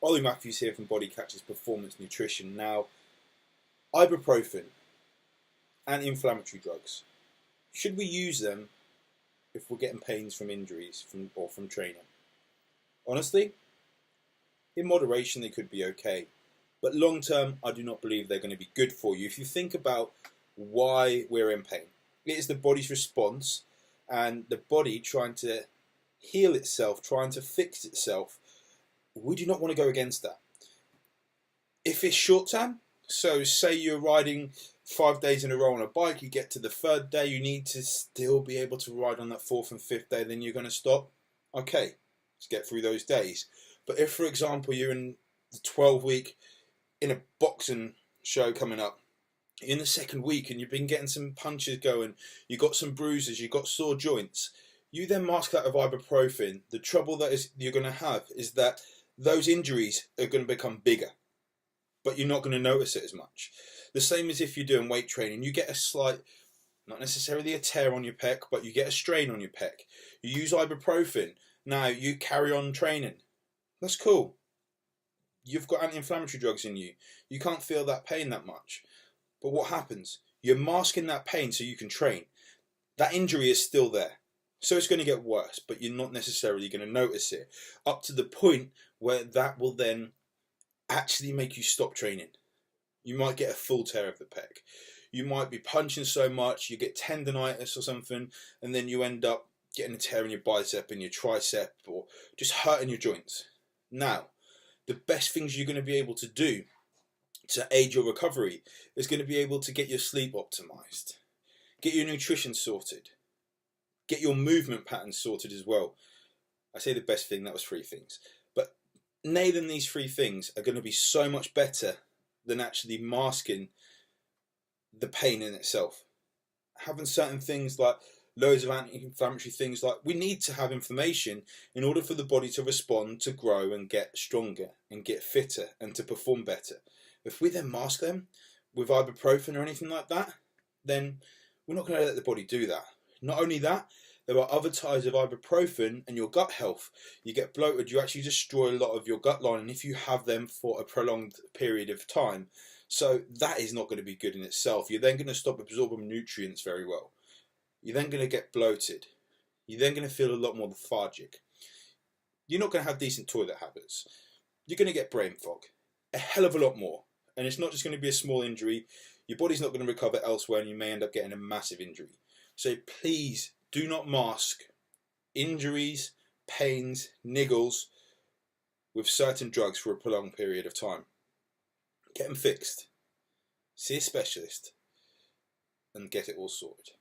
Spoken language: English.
Ollie Matthews here from Body Catchers Performance Nutrition. Now, ibuprofen, anti-inflammatory drugs. Should we use them if we're getting pains from injuries or from training? Honestly, in moderation they could be okay. But long term, I do not believe they're going to be good for you. If you think about why we're in pain, it is the body's response and the body trying to heal itself, trying to fix itself. We do not want to go against that. If it's short term, so say you're riding 5 days in a row on a bike, you get to the third day, you need to still be able to ride on that fourth and fifth day, then you're going to stop. Okay, let's get through those days. But if, for example, you're in the 12-week in a boxing show coming up, in the second week and you've been getting some punches going, you got some bruises, you got sore joints, you then mask that with ibuprofen. The trouble that you're going to have is that those injuries are going to become bigger, but you're not going to notice it as much. The same as if you're doing weight training, you get a slight, not necessarily a tear on your pec, but you get a strain on your pec. You use ibuprofen. Now you carry on training. That's cool. You've got anti-inflammatory drugs in you. You can't feel that pain that much. But what happens? You're masking that pain so you can train. That injury is still there. So it's going to get worse, but you're not necessarily going to notice it. Up to the point where that will then actually make you stop training. You might get a full tear of the pec. You might be punching so much, you get tendonitis or something, and then you end up getting a tear in your bicep and your tricep, or just hurting your joints. Now, the best things you're going to be able to do to aid your recovery is going to be able to get your sleep optimized, get your nutrition sorted, get your movement patterns sorted as well. I say the best thing, that was 3 things. But nailing these 3 things are going to be so much better than actually masking the pain in itself. Having certain things like loads of anti-inflammatory things, like we need to have inflammation in order for the body to respond, to grow and get stronger and get fitter and to perform better. If we then mask them with ibuprofen or anything like that, then we're not going to let the body do that. Not only that, there are other ties of ibuprofen and your gut health. You get bloated, you actually destroy a lot of your gut lining if you have them for a prolonged period of time. So that is not going to be good in itself. You're then going to stop absorbing nutrients very well. You're then going to get bloated. You're then going to feel a lot more lethargic. You're not going to have decent toilet habits. You're going to get brain fog. A hell of a lot more. And it's not just going to be a small injury. Your body's not going to recover elsewhere and you may end up getting a massive injury. So please do not mask injuries, pains, niggles with certain drugs for a prolonged period of time. Get them fixed. See a specialist and get it all sorted.